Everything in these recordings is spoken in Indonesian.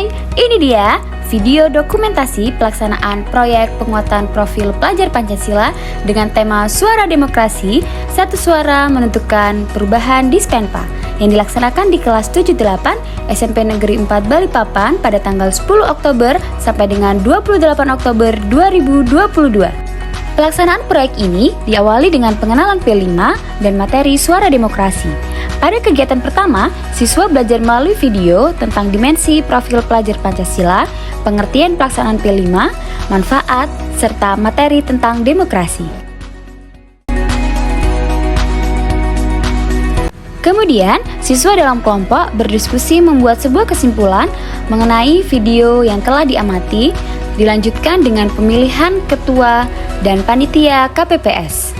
Hai, ini dia video dokumentasi pelaksanaan proyek penguatan profil pelajar Pancasila dengan tema Suara Demokrasi, Satu Suara Menentukan Perubahan di Spenpa yang dilaksanakan di kelas 78 SMP Negeri 4 Balikpapan pada tanggal 10 Oktober sampai dengan 28 Oktober 2022. Pelaksanaan proyek ini diawali dengan pengenalan P5 dan materi Suara Demokrasi. Pada kegiatan pertama, siswa belajar melalui video tentang dimensi profil pelajar Pancasila, pengertian pelaksanaan P5, manfaat, serta materi tentang demokrasi. Kemudian, siswa dalam kelompok berdiskusi membuat sebuah kesimpulan mengenai video yang telah diamati, dilanjutkan dengan pemilihan ketua dan panitia KPPS.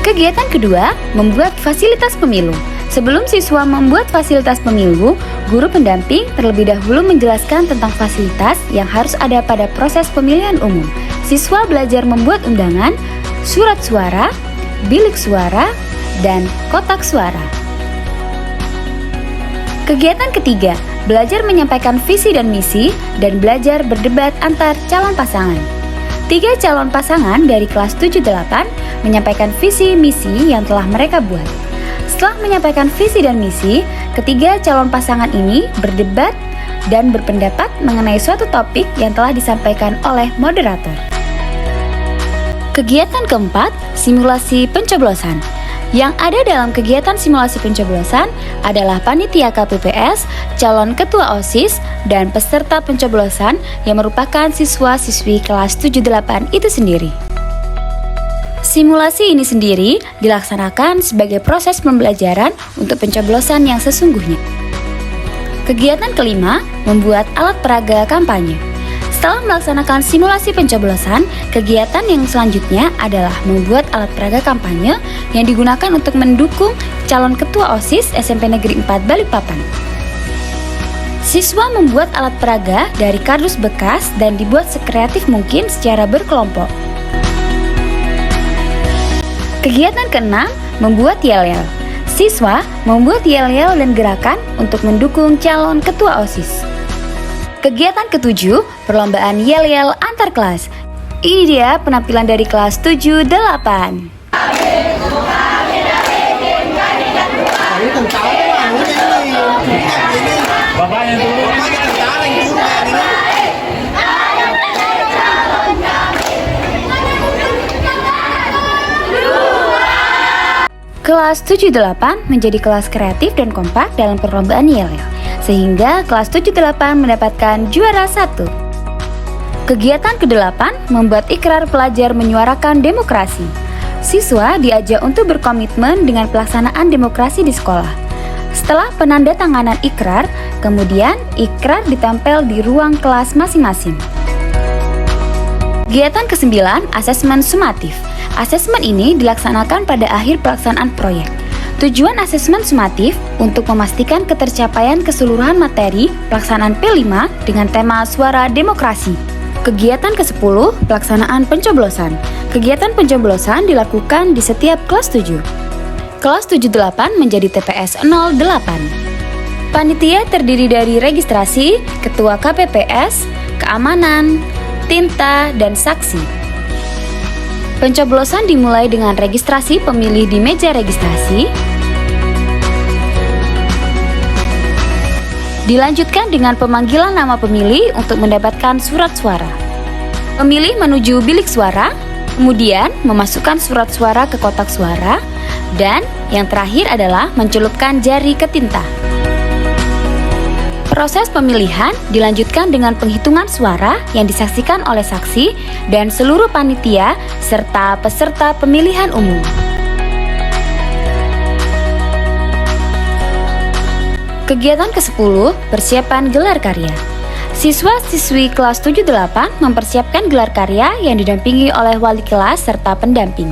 Kegiatan kedua, membuat fasilitas pemilu. Sebelum siswa membuat fasilitas pemilu, guru pendamping terlebih dahulu menjelaskan tentang fasilitas yang harus ada pada proses pemilihan umum. Siswa belajar membuat undangan, surat suara, bilik suara, dan kotak suara. Kegiatan ketiga, belajar menyampaikan visi dan misi dan belajar berdebat antar calon pasangan. 3 calon pasangan dari kelas 78 menyampaikan visi misi yang telah mereka buat. Setelah menyampaikan visi dan misi, ketiga calon pasangan ini berdebat dan berpendapat mengenai suatu topik yang telah disampaikan oleh moderator. Kegiatan keempat, simulasi pencoblosan. Yang ada dalam kegiatan simulasi pencoblosan adalah panitia KPPS, calon ketua OSIS, dan peserta pencoblosan yang merupakan siswa-siswi kelas 78 itu sendiri. Simulasi ini sendiri dilaksanakan sebagai proses pembelajaran untuk pencoblosan yang sesungguhnya. Kegiatan kelima, membuat alat peraga kampanye. Setelah melaksanakan simulasi pencoblosan, kegiatan yang selanjutnya adalah membuat alat peraga kampanye yang digunakan untuk mendukung calon ketua OSIS SMP Negeri 4 Balikpapan. Siswa membuat alat peraga dari kardus bekas dan dibuat sekreatif mungkin secara berkelompok. Kegiatan keenam, membuat yel-yel. Siswa membuat yel-yel dan gerakan untuk mendukung calon ketua OSIS. Kegiatan ketujuh, perlombaan yel-yel antar kelas. Ini dia penampilan dari kelas 78. Kelas 78 menjadi kelas kreatif dan kompak dalam perlombaan yel-yel, sehingga kelas 78 mendapatkan juara 1. Kegiatan ke-8, membuat ikrar pelajar menyuarakan demokrasi. Siswa diajak untuk berkomitmen dengan pelaksanaan demokrasi di sekolah. Setelah penandatanganan ikrar, kemudian ikrar ditempel di ruang kelas masing-masing. Kegiatan ke-9, asesmen sumatif. Asesmen ini dilaksanakan pada akhir pelaksanaan proyek. Tujuan asesmen sumatif untuk memastikan ketercapaian keseluruhan materi pelaksanaan P5 dengan tema Suara Demokrasi. Kegiatan ke-10, pelaksanaan pencoblosan. Kegiatan pencoblosan dilakukan di setiap kelas 7. Kelas 78 menjadi TPS 08. Panitia terdiri dari registrasi, ketua KPPS, keamanan, tinta, dan saksi. Pencoblosan dimulai dengan registrasi pemilih di meja registrasi. Dilanjutkan dengan pemanggilan nama pemilih untuk mendapatkan surat suara. Pemilih menuju bilik suara, kemudian memasukkan surat suara ke kotak suara, dan yang terakhir adalah mencelupkan jari ke tinta. Proses pemilihan dilanjutkan dengan penghitungan suara yang disaksikan oleh saksi dan seluruh panitia serta peserta pemilihan umum. Kegiatan ke-10, persiapan gelar karya. Siswa-siswi kelas 78 mempersiapkan gelar karya yang didampingi oleh wali kelas serta pendamping.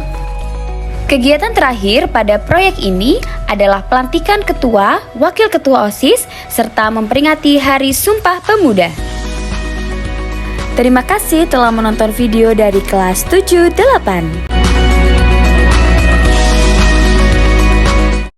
Kegiatan terakhir pada proyek ini adalah pelantikan ketua, wakil ketua OSIS, serta memperingati Hari Sumpah Pemuda. Terima kasih telah menonton video dari kelas 78.